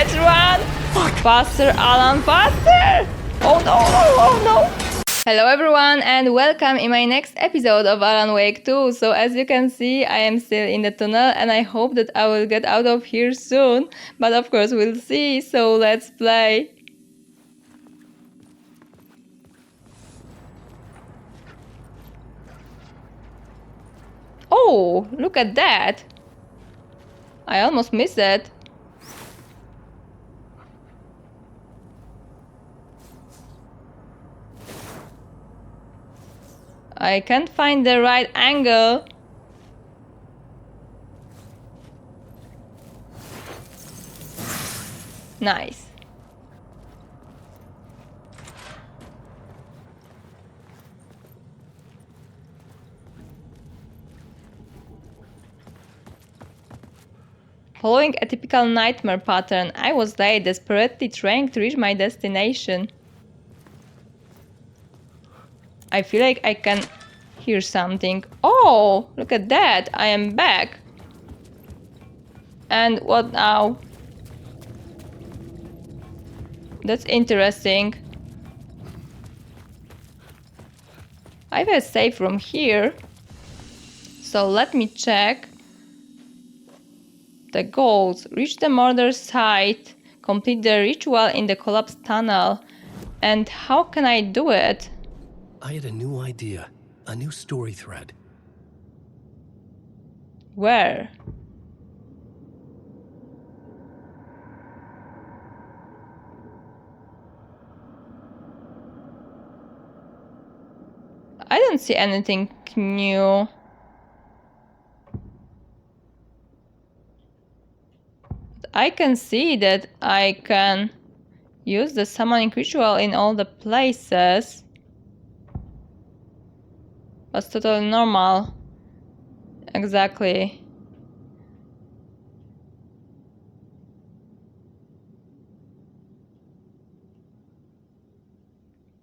Let's run! Faster, Alan, faster! Oh no, oh no! Hello everyone and welcome in my next episode of Alan Wake 2. So as you can see, I am still in the tunnel and I hope that I will get out of here soon. But of course we'll see, so let's play. Oh, look at that! I almost missed it. I can't find the right angle. Nice. Following a typical nightmare pattern, I was late, desperately trying to reach my destination. I feel like I can hear something. Oh, look at that! I am back! And what now? That's interesting. I have a safe room here. So let me check. The goals: reach the murder site, complete the ritual in the collapsed tunnel. And how can I do it? I had a new idea, a new story thread. Where? I don't see anything new. I can see that I can use the summoning ritual in all the places. That's totally normal. Exactly.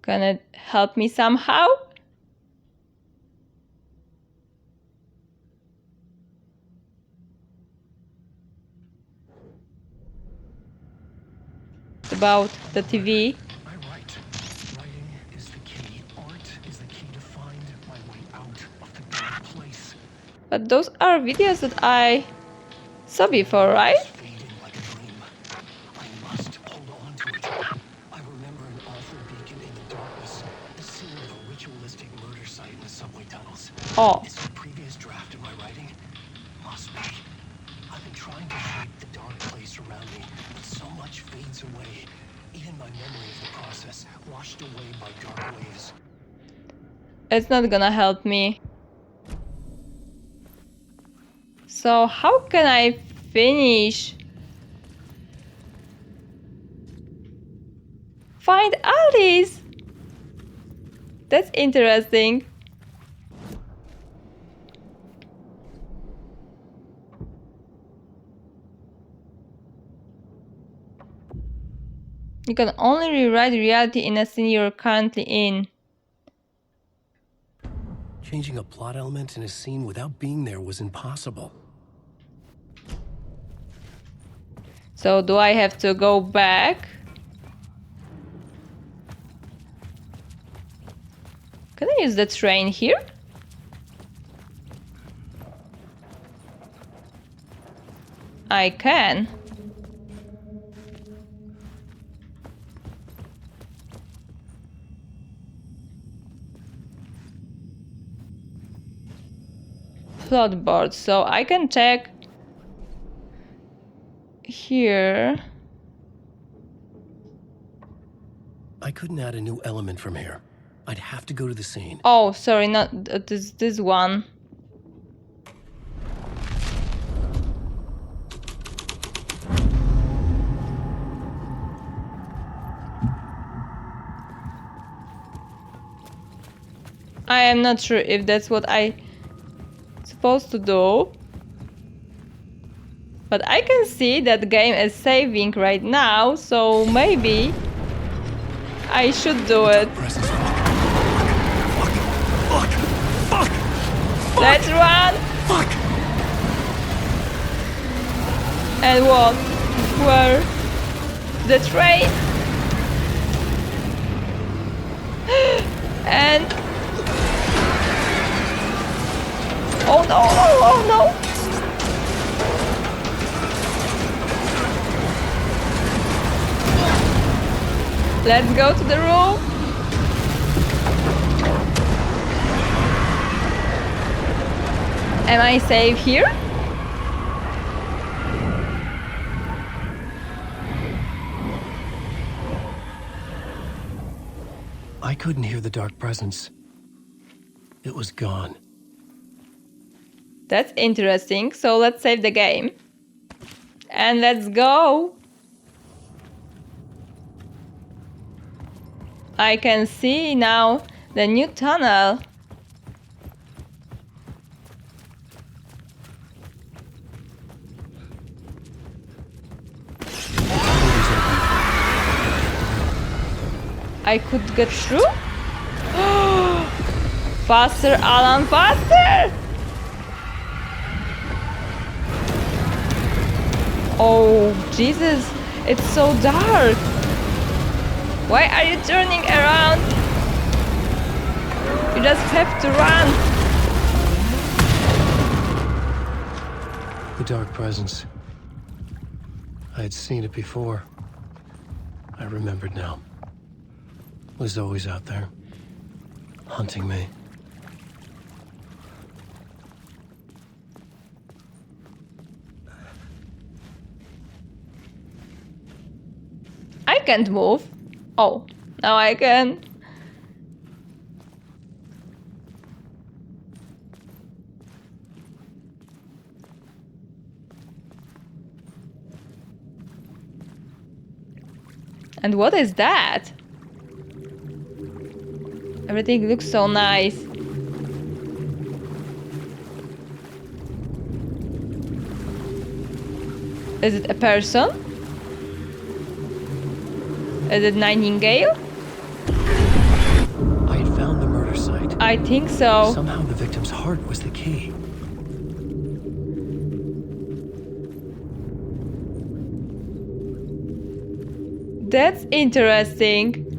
Can it help me somehow? About the TV. I write. Writing is the key. Art is the key to find my way out of the dark place. But those are videos that I saw before, right? It's fading like a dream. I must hold on to it. I remember an awful beacon in the darkness, the scene of a ritualistic murder site in the subway tunnels. Oh. Is it a previous draft of my writing? Must be. I've been trying to shape the dark place around me, but so much fades away. Even my memory of the process, washed away by dark waves. It's not gonna help me. So how can I finish? Find Alice! That's interesting. You can only rewrite reality in a scene you're currently in. Changing a plot element in a scene without being there was impossible. So do I have to go back? Can I use the train here? I can. Plot board, so I can check here. I couldn't add a new element from here. I'd have to go to the scene. Oh, sorry, not this one. I am not sure if that's what I supposed to do. But I can see that the game is saving right now, so maybe I should do it. Let's run! And what? Where? the train. And oh no, oh no. Let's go to the room. Am I safe here? I couldn't hear the dark presence. It was gone. That's interesting. So let's save the game. And let's go. I can see now the new tunnel. I could get through? Faster, Alan, faster! Oh, Jesus, it's so dark. Why are you turning around? You just have to run. The dark presence. I had seen it before. I remembered now. It was always out there, hunting me. I can't move. Oh, now I can. And what is that? Everything looks so nice. Is it a person? Is it Nightingale? I had found the murder site. I think so. Somehow the victim's heart was the key. That's interesting.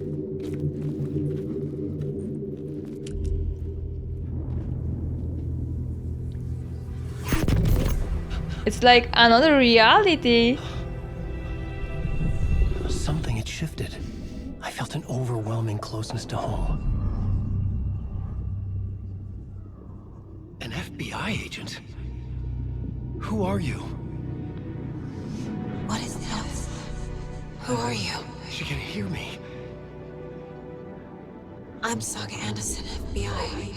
It's like another reality. Something had shifted. I felt an overwhelming closeness to home. An FBI agent? Who are you? What is this? Who are you? She can hear me. I'm Saga Anderson, FBI.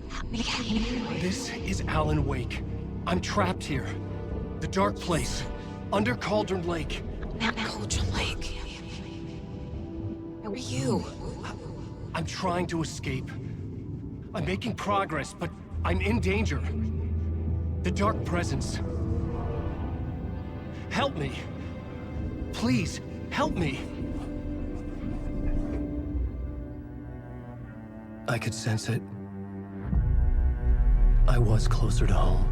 Help me get you. This is Alan Wake. I'm trapped here. The dark place. Under Cauldron Lake. At Cauldron Lake. Who are you? I'm trying to escape. I'm making progress, but I'm in danger. The dark presence. Help me. Please, help me. I could sense it. I was closer to home.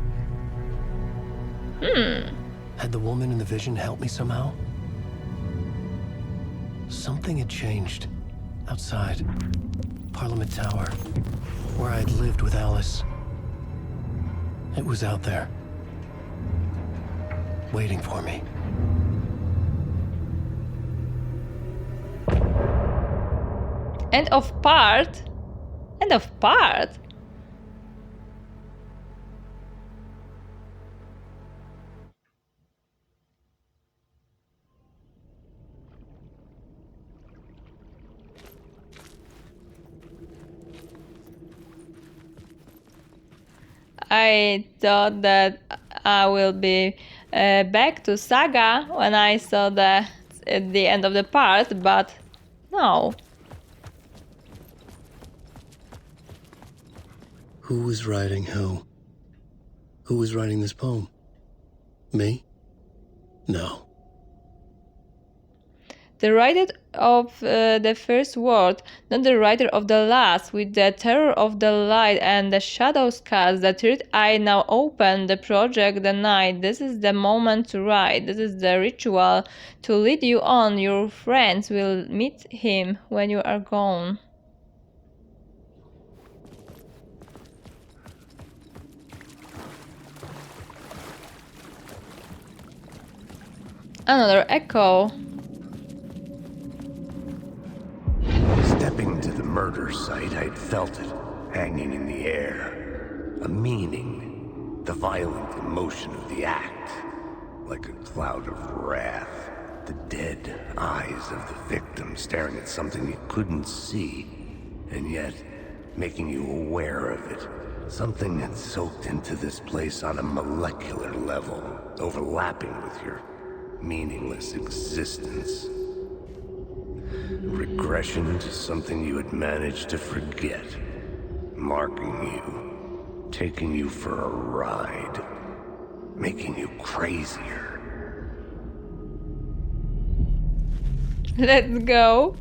Had the woman in the vision helped me somehow? Something had changed. Outside. Parliament Tower. Where I'd lived with Alice. It was out there. Waiting for me. End of part. End of part. I thought that I will be back to Saga when I saw that at the end of the part, but no. Who was writing who? Who was writing this poem? Me? No. The writer of the first word, not the writer of the last, with the terror of the light and the shadows cast, the third eye now open, the project, the night. This is the moment to write. This is the ritual to lead you on. Your friends will meet him when you are gone. Another echo. Stepping to the murder site, I'd felt it, hanging in the air. A meaning, the violent emotion of the act, like a cloud of wrath. The dead eyes of the victim staring at something you couldn't see, and yet making you aware of it. Something had soaked into this place on a molecular level, overlapping with your meaningless existence. Regression to something you had managed to forget, marking you, taking you for a ride, making you crazier. Let's go.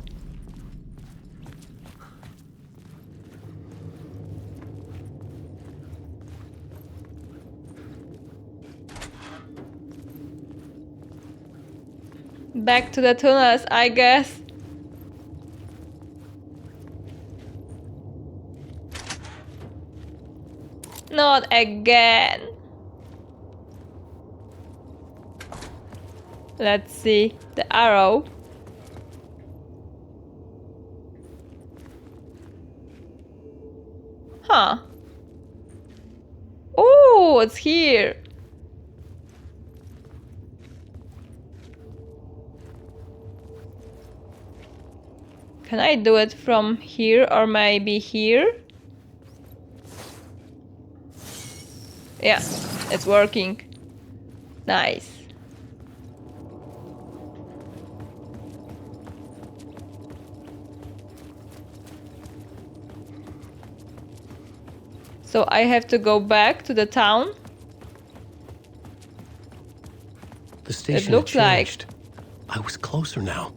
Back to the tunnels, I guess. Not again. Let's see the arrow. Huh. Oh, it's here. Can I do it from here or maybe here? Yeah, it's working. Nice. So I have to go back to the town. The station It looks had like. changed. I was closer now.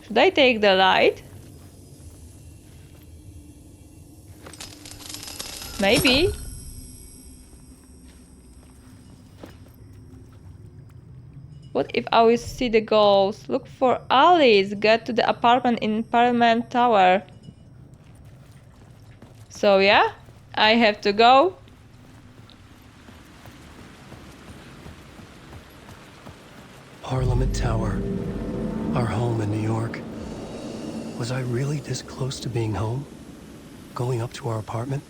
Should I take the light? Maybe. What if I will see the ghost? Look for Alice. Get to the apartment in Parliament Tower. So yeah, I have to go. Parliament Tower. Our home in New York. Was I really this close to being home? Going up to our apartment?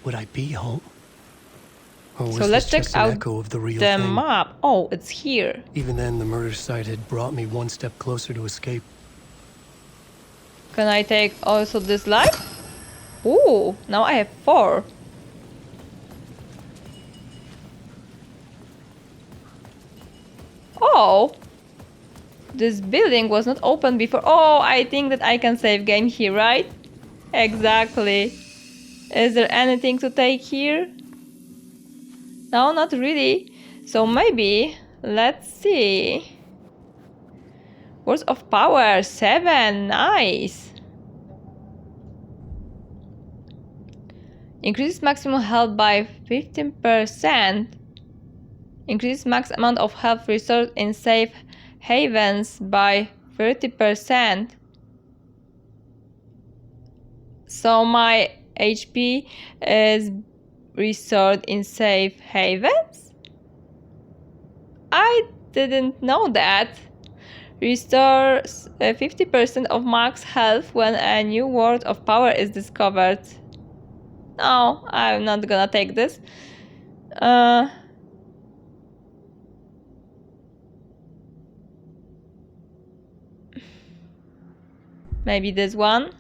Would I be home? Or was So let's this check just an out echo of the real the thing? map. Oh, it's here. Even then, the murder site had brought me one step closer to escape. Can I take also this light? Ooh, now I have 4. Oh, this building was not open before. Oh, I think that I can save game here, right? Exactly. Is there anything to take here? No, not really. So maybe, let's see. Words of power, 7, nice. Increases maximum health by 15%. Increase max amount of health restored in safe havens by 30%. So my HP is restored in safe havens? I didn't know that. Restores 50% of max health when a new word of power is discovered. No, I'm not gonna take this. Maybe this one.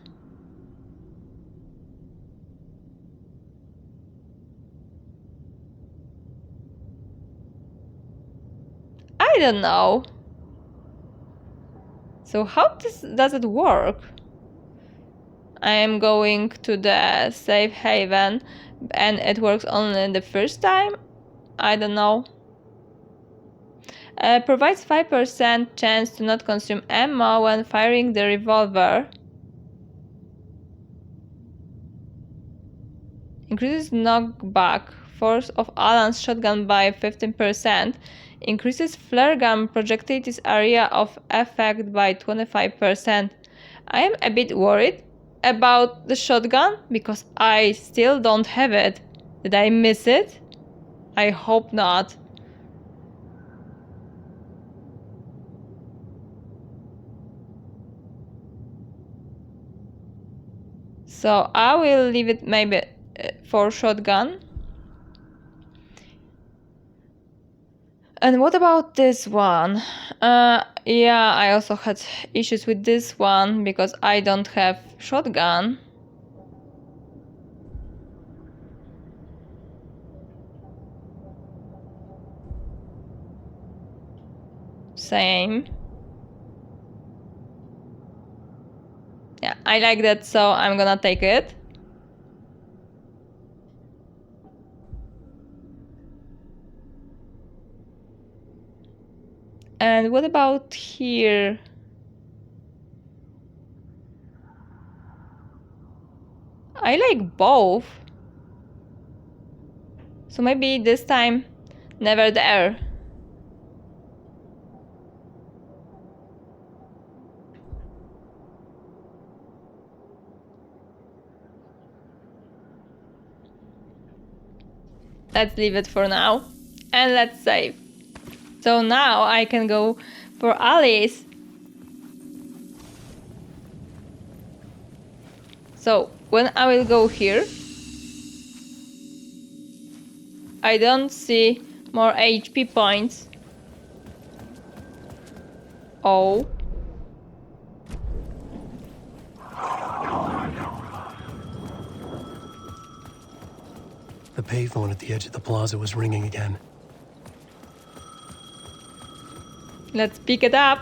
I don't know. So how does it work? I am going to the safe haven and it works only the first time? I don't know. Provides 5% chance to not consume ammo when firing the revolver. Increases knockback force of Alan's shotgun by 15%. Increases flare gun projectile's area of effect by 25%. I am a bit worried about the shotgun because I still don't have it. Did I miss it? I hope not. So I will leave it maybe for shotgun. And what about this one? Yeah, I also had issues with this one because I don't have shotgun. Same. Yeah, I like that, so I'm gonna take it. And what about here? I like both. So maybe this time, never there. Let's leave it for now. And let's save. So now I can go for Alice. So when I will go here, I don't see more HP points. Oh. The payphone at the edge of the plaza was ringing again. Let's pick it up.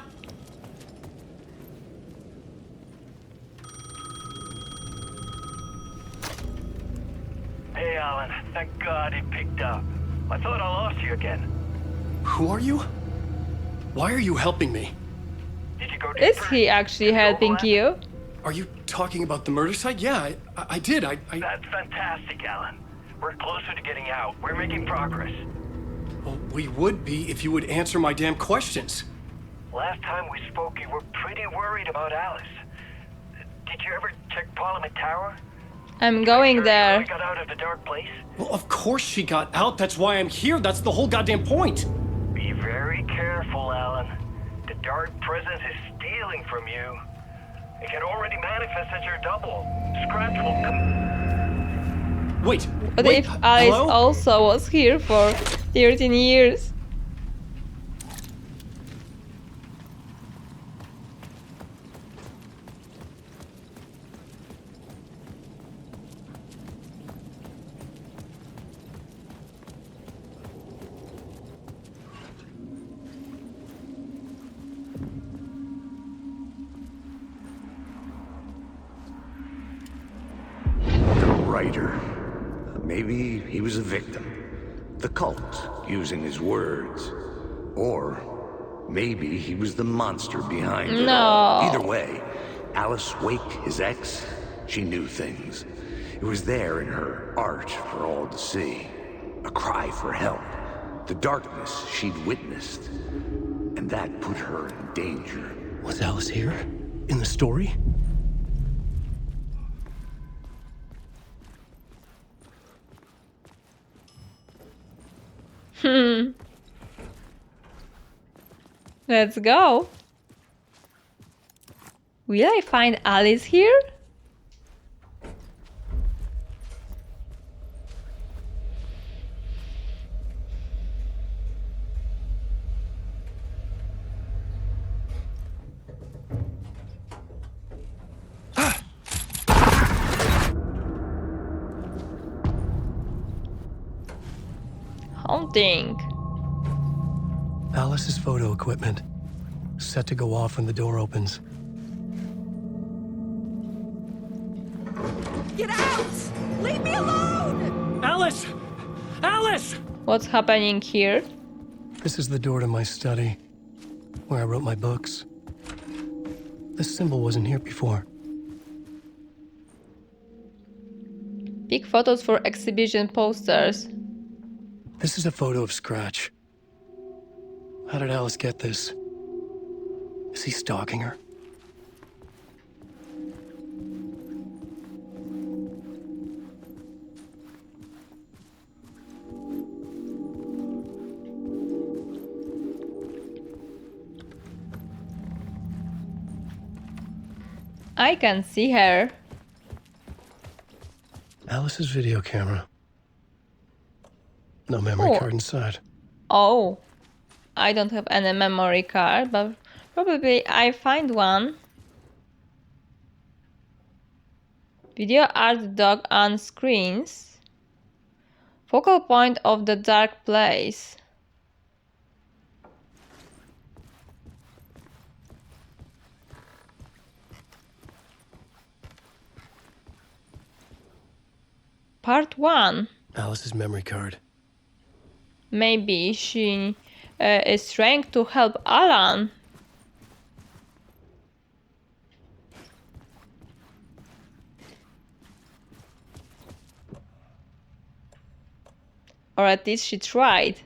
Hey, Alan. Thank God it picked up. I thought I lost you again. Who are you? Why are you helping me? Did you go Is deeper? he actually Did you helping overlap? you? Are you talking about the murder site? Yeah, I did. That's fantastic, Alan. We're closer to getting out. We're making progress. Well, we would be if you would answer my damn questions. Last time we spoke, you were pretty worried about Alice. Did you ever check Parliament Tower? I'm going Sure there. she got out of the dark place? Well, of course she got out. That's why I'm here. That's the whole goddamn point. Be very careful, Alan. The dark presence is stealing from you. It can already manifest as your double. Scratch will come. Wait. What wait, if Alice hello? also was here for 13 years? Writer. Maybe he was a victim. The cult, using his words. Or maybe he was the monster behind it all. No. Either way, Alice Wake, his ex, she knew things. It was there in her art for all to see. A cry for help. The darkness she'd witnessed. And that put her in danger. Was Alice here? In the story? Let's go. Will I find Alice here? Haunting. Alice's photo equipment. Set to go off when the door opens. Get out! Leave me alone! Alice! Alice! What's happening here? This is the door to my study, where I wrote my books. This symbol wasn't here before. Big photos for exhibition posters. This is a photo of Scratch. How did Alice get this? Is he stalking her? I can see her. Alice's video camera. No memory Oh. card inside. Oh, I don't have any memory card, but probably I find one. Video art dog on screens. Focal point of the dark place. Part 1. Alice's memory card. Maybe she is trying to help Alan. Or at least she tried.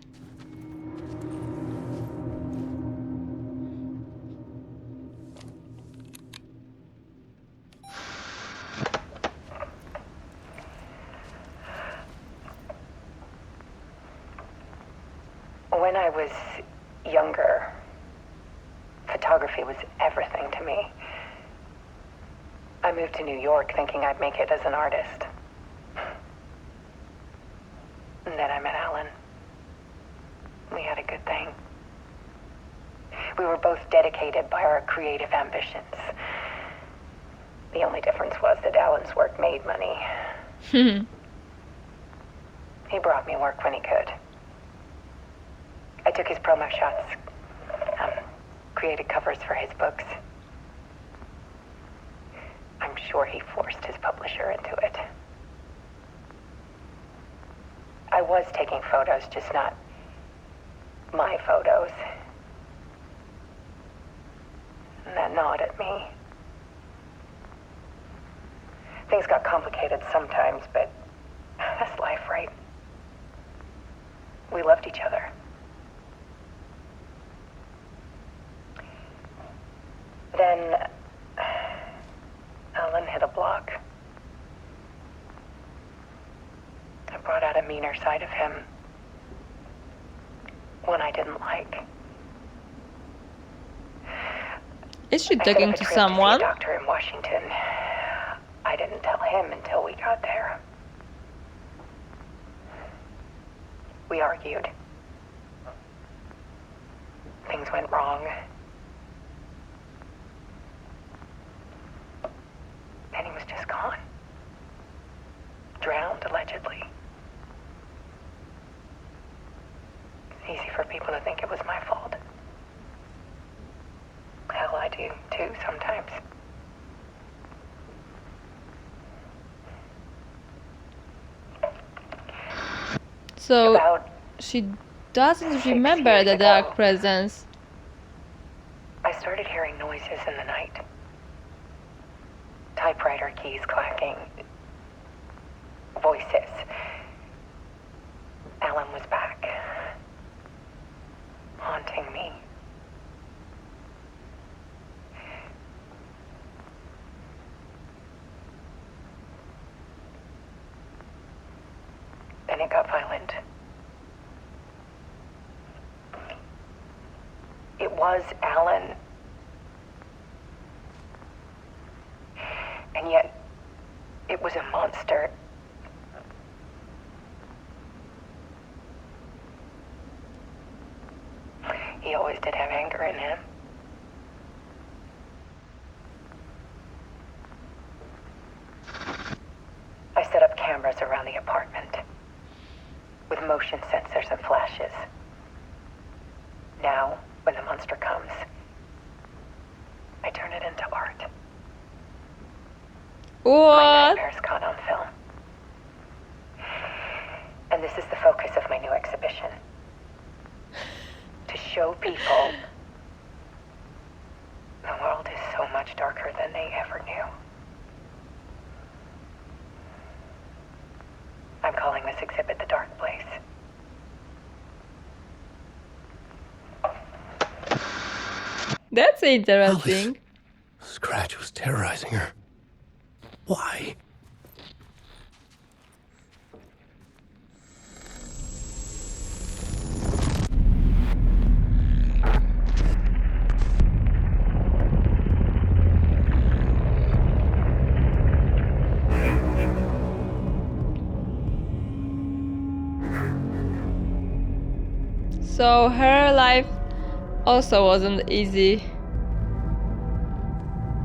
When I was younger, photography was everything to me. I moved to New York thinking I'd make it as an artist. And then I met Alan. We had a good thing. We were both dedicated by our creative ambitions. The only difference was that Alan's work made money. He brought me work when he could. I took his promo shots, created covers for his books. I'm sure he forced his publisher into it. I was taking photos, just not my photos. And that gnawed at me. Things got complicated sometimes, but that's life, right? We loved each other. Then Alan hit a block. I brought out a meaner side of him. One I didn't like. Is she I set up talking a to trip see someone? a doctor in Washington. I didn't tell him until we got there. We argued. Things went wrong. Then he was just gone. Drowned, allegedly. It's easy for people to think it was my fault. Hell, I do too sometimes. So About she doesn't 6 remember years the ago. dark presence. I started hearing noises in the night. Typewriter keys clacking. Voices. Alan was back. Haunting me. Then it got violent. It was Alan. And yet, it was a monster. He always did have anger in him. I set up cameras around the apartment with motion sensors and flashes. Now, when the monster comes, I turn it into art. My What? nightmares caught on film. And And this is the focus of my new exhibition. To show people the world is so much darker than they ever knew. I'm calling this exhibit The Dark Place. That's interesting. Scratch was terrorizing her. Why? So her life also wasn't easy.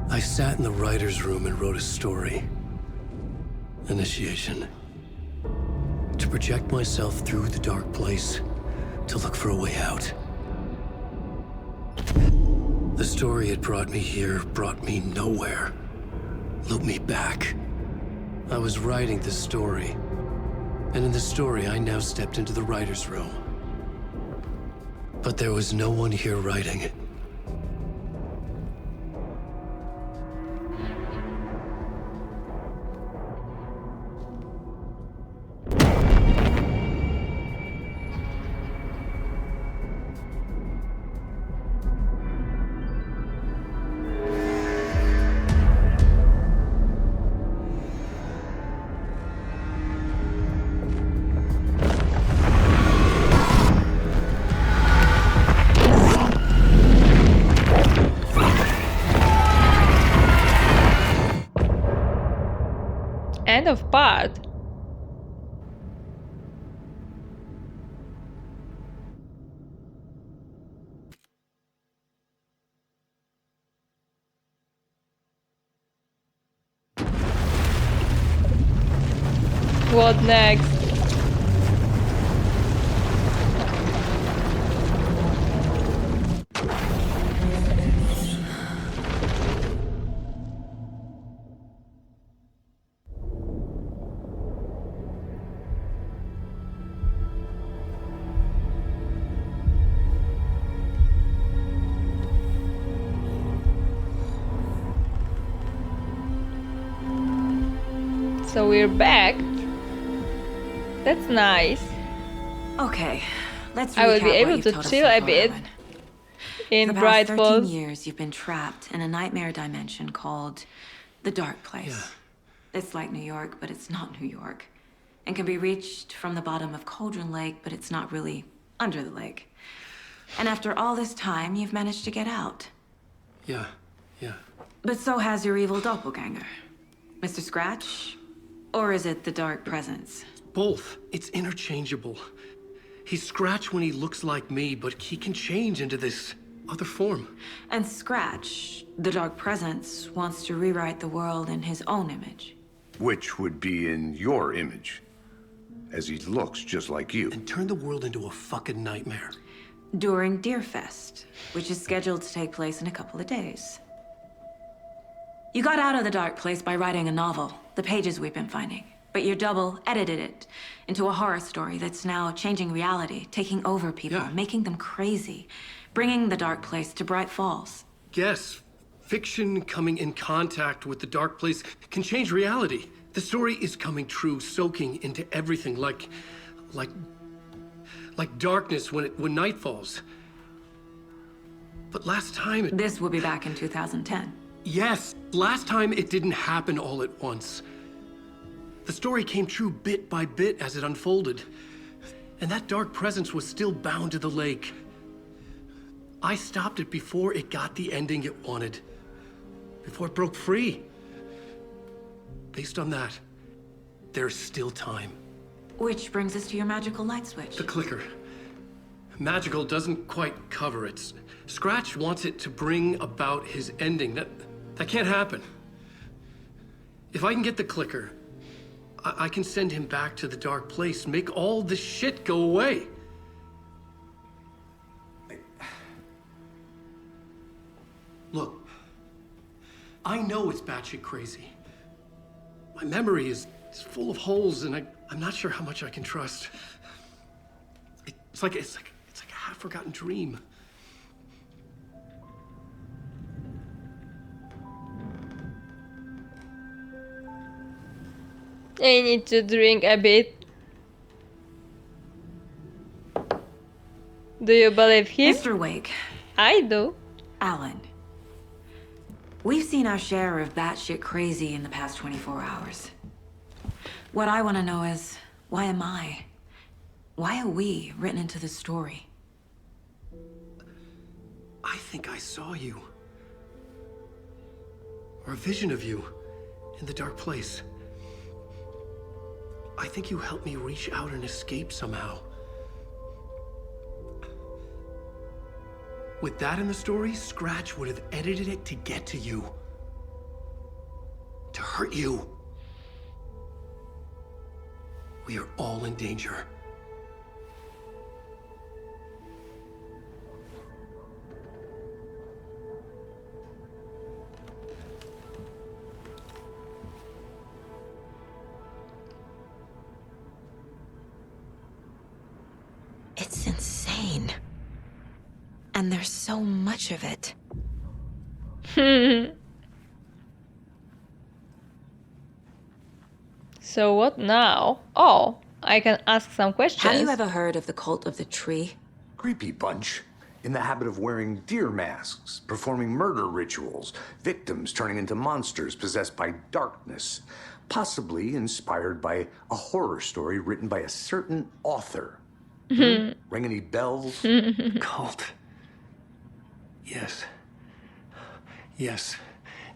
I sat in the writer's room and wrote a story. Initiation. To project myself through the dark place, to look for a way out. The story had brought me here, brought me nowhere. Looped me back. I was writing the story. And in the story, I now stepped into the writer's room. But there was no one here writing it. End of part. What next? So we're back. That's nice. Okay, let's recap I will be what able you've to told us chill so a far, bit Ellen. in For the Bright past 13 Falls. years, you've been trapped in a nightmare dimension called the Dark Place. It's like New York, but it's not New York. And can be reached from the bottom of Cauldron Lake, but it's not really under the lake. And after all this time, you've managed to get out. Yeah. But so has your evil doppelganger. Mr. Scratch? Or is it the Dark Presence? Both. It's interchangeable. He's Scratch when he looks like me, but he can change into this other form. And Scratch, the Dark Presence, wants to rewrite the world in his own image. Which would be in your image, as he looks just like you. And turn the world into a fucking nightmare. During Deerfest, which is scheduled to take place in a couple of days. You got out of the Dark Place by writing a novel, the pages we've been finding. But your double edited it into a horror story that's now changing reality, taking over people, Yeah. making them crazy, bringing the Dark Place to Bright Falls. Yes, fiction coming in contact with the dark place can change reality. The story is coming true, soaking into everything like darkness when night falls. But last time it... This will be back in 2010. Yes, last time it didn't happen all at once. The story came true bit by bit as it unfolded. And that dark presence was still bound to the lake. I stopped it before it got the ending it wanted. Before it broke free. Based on that, there's still time. Which brings us to your magical light switch. The clicker. Magical doesn't quite cover it. Scratch wants it to bring about his ending. That can't happen. If I can get the clicker, I can send him back to the dark place, make all this shit go away. Look, I know it's batshit crazy. My memory is It's full of holes, and I'm not sure how much I can trust. It's like a half-forgotten dream. I need to drink a bit. Do you believe him? Mr. Wake, I do. Alan, we've seen our share of batshit crazy in the past 24 hours. What I want to know is, why am I? Why are we written into the story? I think I saw you. Or a vision of you in the dark place. I think you helped me reach out and escape somehow. With that in the story, Scratch would have edited it to get to you. To hurt you. We are all in danger. It's insane. And there's so much of it. So what now? Oh, I can ask some questions. Have you ever heard of the cult of the tree? Creepy bunch. In the habit of wearing deer masks, performing murder rituals, victims turning into monsters possessed by darkness, possibly inspired by a horror story written by a certain author. Ring any bells? Cult. Yes. Yes.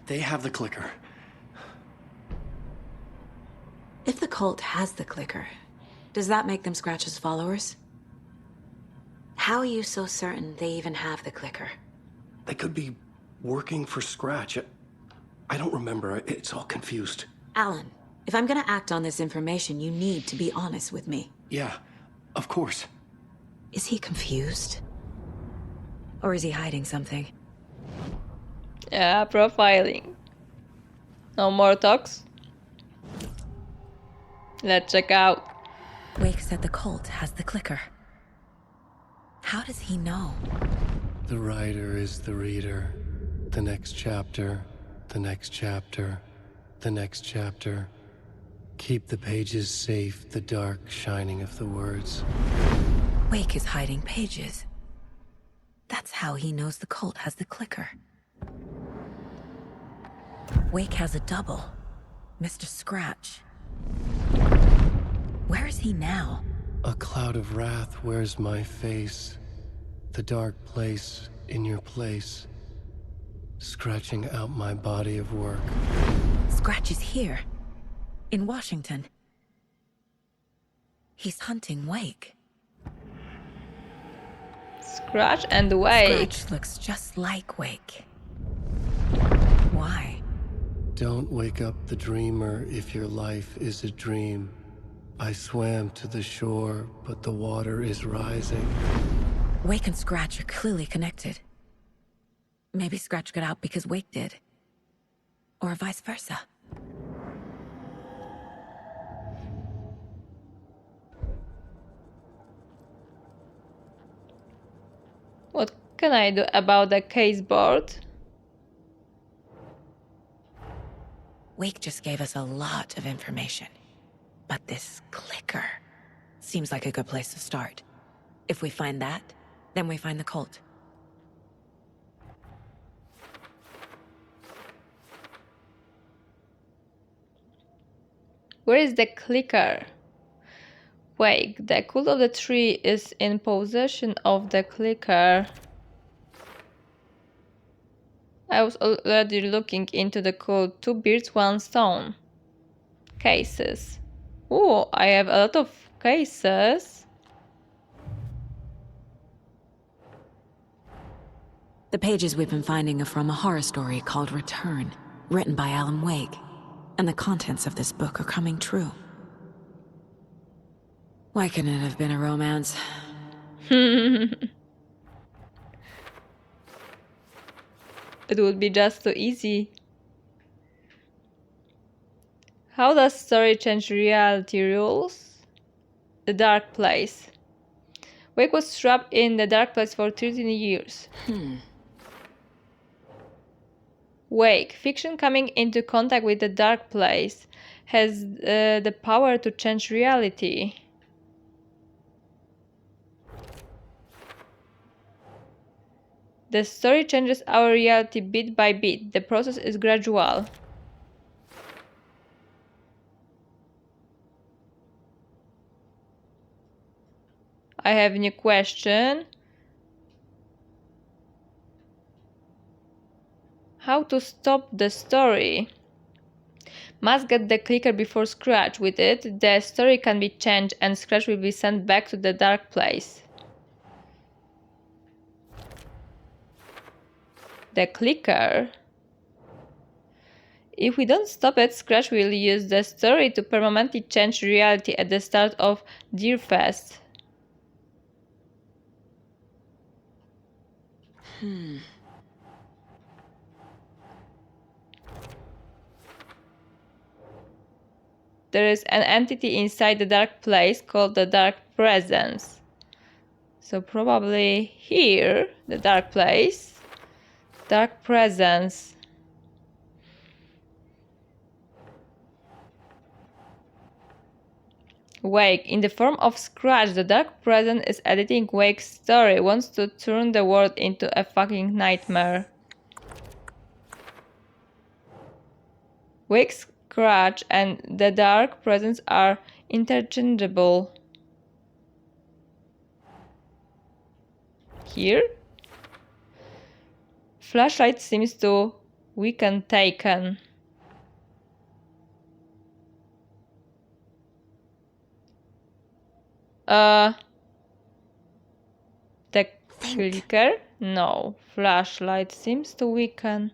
They have the clicker. If the cult has the clicker, does that make them Scratch's followers? How are you so certain they even have the clicker? They could be working for Scratch. I don't remember. It's all confused. Alan, if I'm gonna act on this information, you need to be honest with me. Yeah, of course. Is he confused? Or is he hiding something? Yeah, profiling. No more talks. Let's check out. Wake said the cult has the clicker. How does he know? The writer is the reader. The next chapter, the next chapter, the next chapter. Keep the pages safe, the dark shining of the words. Wake is hiding pages. That's how he knows the cult has the clicker. Wake has a double. Mr. Scratch. Where is he now? A cloud of wrath wears my face. The dark place in your place. Scratching out my body of work. Scratch is here. In Washington. He's hunting Wake. Scratch and Wake. Scratch looks just like Wake. Why? Don't wake up the dreamer if your life is a dream. I swam to the shore, but the water is rising. Wake and Scratch are clearly connected. Maybe Scratch got out because Wake did. Or vice versa. What can I do about the case board? Wake just gave us a lot of information. But this clicker seems like a good place to start. If we find that, then we find the cult. Where is the clicker? Wake, the cult of the tree is in possession of the clicker. I was already looking into the cult 2 birds, 1 stone. Cases. Oh, I have a lot of cases. The pages we've been finding are from a horror story called Return, written by Alan Wake. And the contents of this book are coming true. Why couldn't it have been a romance? It would be just too easy. How does story change reality rules? The Dark Place. Wake was trapped in the Dark Place for 13 years. Wake, fiction coming into contact with the Dark Place, has the power to change reality. The story changes our reality bit by bit. The process is gradual. I have a new question. How to stop the story? Must get the clicker before Scratch. With it, the story can be changed and Scratch will be sent back to the Dark Place. The clicker. If we don't stop it, Scratch will use the story to permanently change reality at the start of Deerfest. There is an entity inside the Dark Place called the Dark Presence. So probably here, the Dark Place, Dark Presence. Wake. In the form of Scratch, the Dark Presence is editing Wake's story, wants to turn the world into a fucking nightmare. Wake, Scratch, and the Dark Presence are interchangeable. Here? Flashlight seems to weaken Taken. The clicker? No. Flashlight seems to weaken.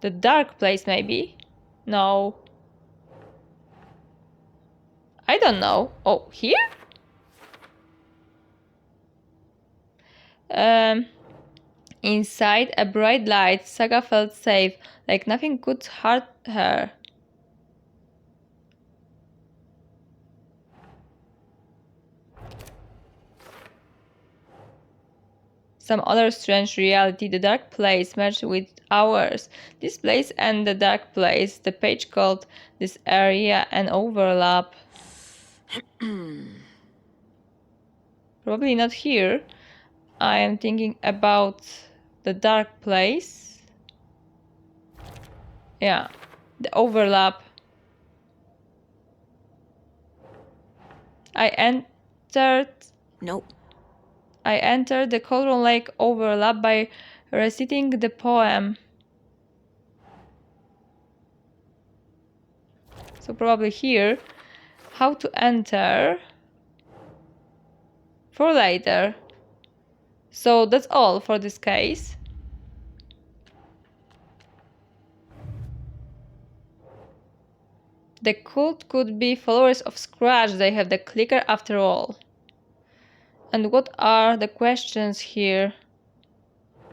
The Dark Place, maybe? No. I don't know. Oh, here? Inside a bright light, Saga felt safe, like nothing could hurt her. Some other strange reality, the Dark Place merged with ours. This place and the Dark Place, the page called this area an overlap. Probably not here. I am thinking about the Dark Place. Yeah, the overlap. I entered the Cauldron Lake overlap by reciting the poem. So probably here. How to enter? For later. So that's all for this case. The cult could be followers of Scratch, they have the clicker after all. And what are the questions here?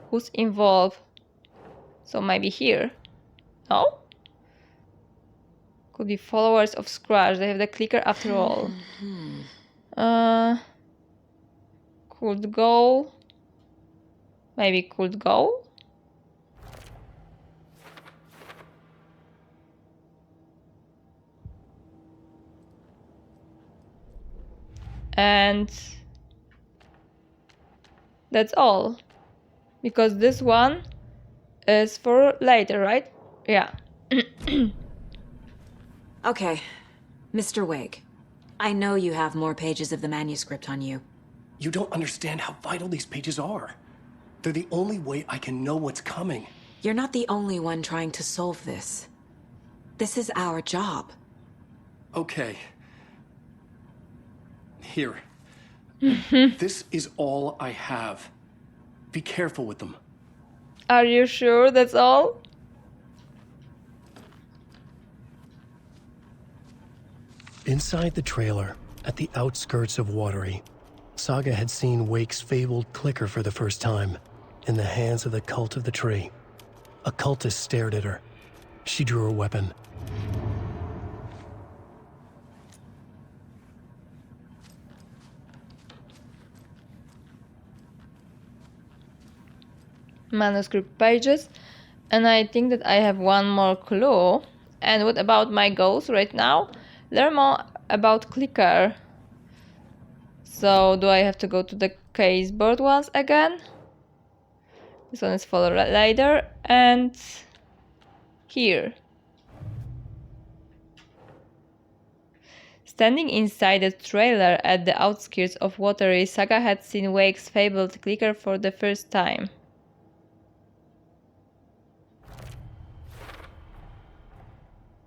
Who's involved? So maybe here. No? Could be followers of Scratch, they have the clicker after all. Could go. Maybe could go. And that's all. Because this one is for later, right? Yeah. Okay, Mr. Wake. I know you have more pages of the manuscript on you. You don't understand how vital these pages are. They're the only way I can know what's coming. You're not the only one trying to solve this. This is our job. Okay. Here. This is all I have. Be careful with them. Are you sure that's all? Inside the trailer At the outskirts of Watery, Saga had seen Wake's fabled clicker for the first time, in the hands of the Cult of the Tree. A cultist stared at her. She drew her weapon. Manuscript pages, and I think that I have one more clue. And what about my goals right now? Learn more about clicker. So do I have to go to the case board once again? This one is follow later, and here. Standing inside the trailer at the outskirts of Watery, Saga had seen Wake's fabled clicker for the first time.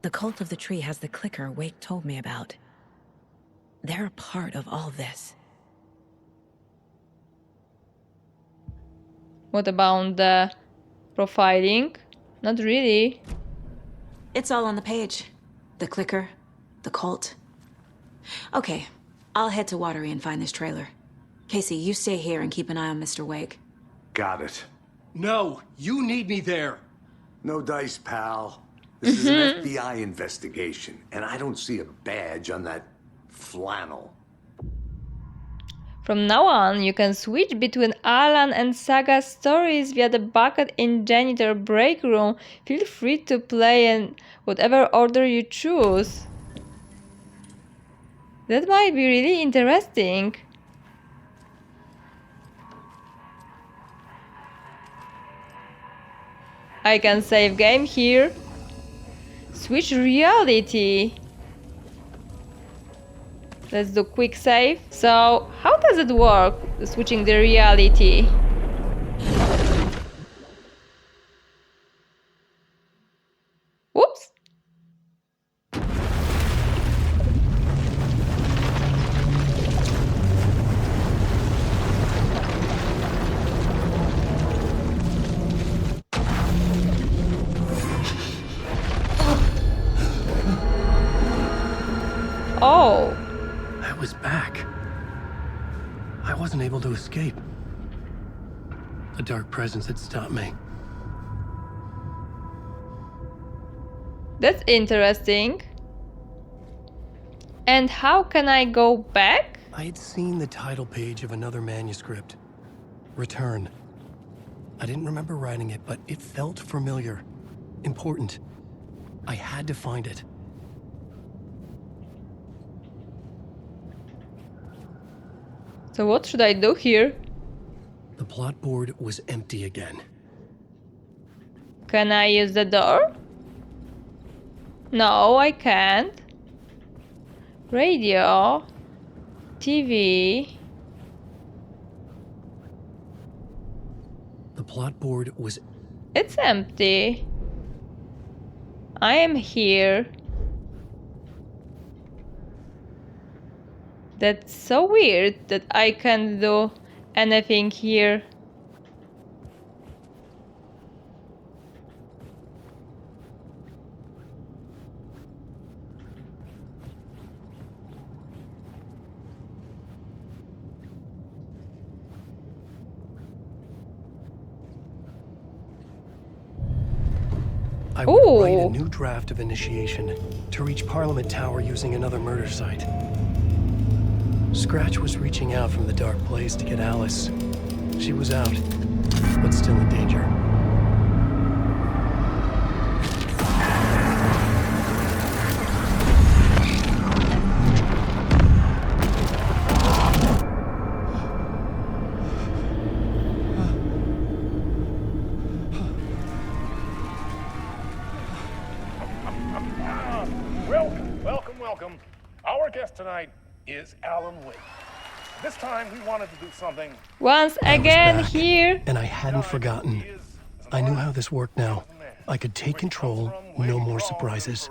The Cult of the Tree has the clicker Wake told me about. They're a part of all of this. What about the profiling? Not really. It's all on the page. The clicker, the cult. Okay, I'll head to Watery and find this trailer. Casey, you stay here and keep an eye on Mr. Wake. Got it. No, you need me there. No dice, pal. This is an FBI investigation, and I don't see a badge on that flannel. From now on, you can switch between Alan and Saga's stories via the bucket in janitor break room. Feel free to play in whatever order you choose. That might be really interesting. I can save game here. Switch reality. Let's do quick save. So, how does it work, switching the reality? Whoops. Oh. I was back. I wasn't able to escape. The dark presence had stopped me. That's interesting. And how can I go back? I had seen the title page of another manuscript. Return. I didn't remember writing it, but it felt familiar. Important. I had to find it. So what should I do here? The plot board was empty again. Can I use the door? No, I can't. Radio. TV. The plot board was... It's empty. I am here. That's so weird that I can't do anything here. I would write a Ooh. new draft of initiation to reach Parliament Tower using another murder site. Scratch was reaching out from the dark place to get Alice. She was out, but still in danger. Welcome. Our guest tonight is Alan Wake. This time we wanted to do something. Once I was again back, here. and I hadn't forgotten. I knew how this worked now. I could take control, no more surprises.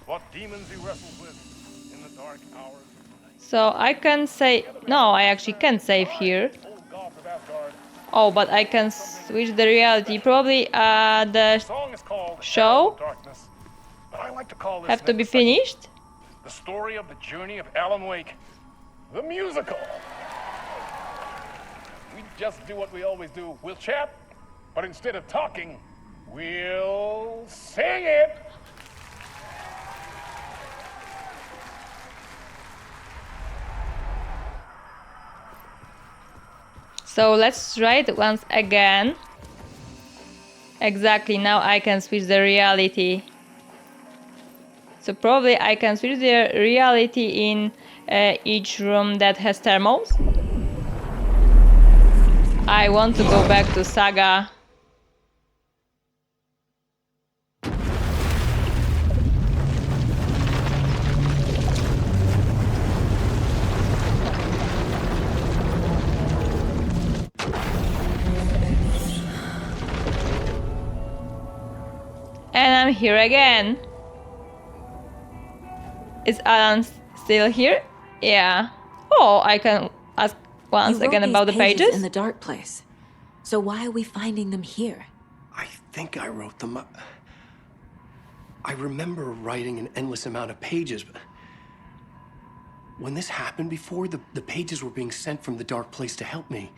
What demons he wrestles with in the dark hours of the night. So I can say... No, I actually can't save here. Old gods of Asgard. Oh, but I can switch the reality. Probably the The song is called show Darkness, but I like to call this have to be next segment finished. The story of the journey of Alan Wake, the musical. We just do what we always do. We'll chat, but instead of talking, we'll sing it. So let's try it once again. Exactly, now I can switch the reality. So probably I can switch the reality in each room that has thermals. I want to go back to Saga. And I'm here again. Is Alan still here? Yeah. Oh, I can ask once again about the pages. In the dark place. So why are we finding them here? I think I wrote them. I remember writing an endless amount of pages, but when this happened before, the pages were being sent from the dark place to help me.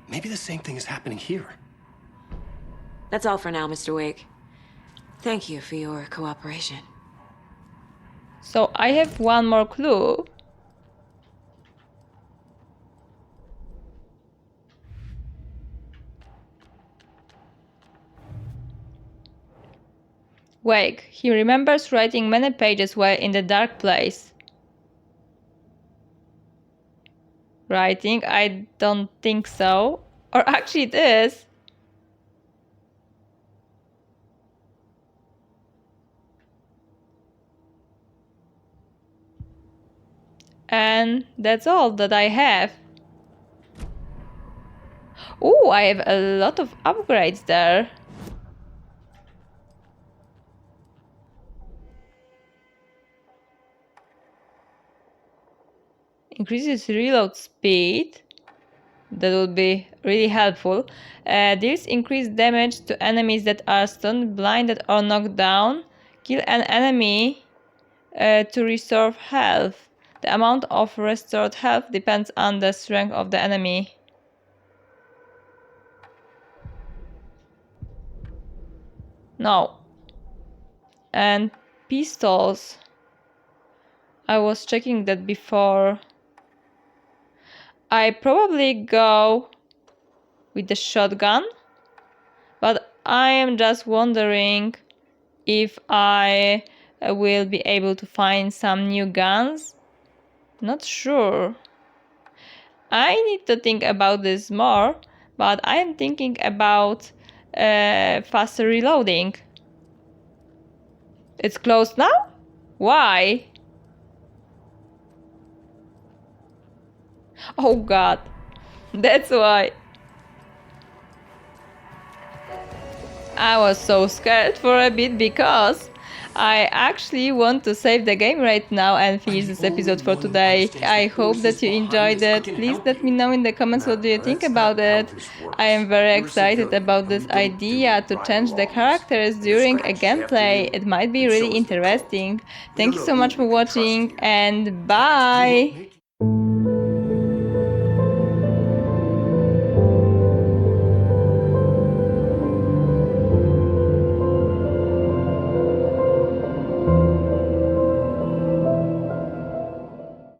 Maybe the same thing is happening here. That's all for now, Mr. Wake. Thank you for your cooperation. So I have one more clue. Wake. He remembers writing many pages while in the dark place. Writing? I don't think so. Or actually it is. And that's all that I have. Oh, I have a lot of upgrades there. Increases reload speed. That would be really helpful. Deals increased damage to enemies that are stunned, blinded, or knocked down. Kill an enemy to restore health. The amount of restored health depends on the strength of the enemy. No. And pistols. I was checking that before. I probably go with the shotgun, but I am just wondering if I will be able to find some new guns. Not sure. I need to think about this more, but I am thinking about faster reloading. It's closed now? Why? Oh god, that's why. I was so scared for a bit because I actually want to save the game right now and finish this episode for today. I hope that you enjoyed it. Please let me know in the comments what do you think about it. I am very excited about this idea to change the characters during a gameplay. It might be really interesting. Thank you so much for watching and bye!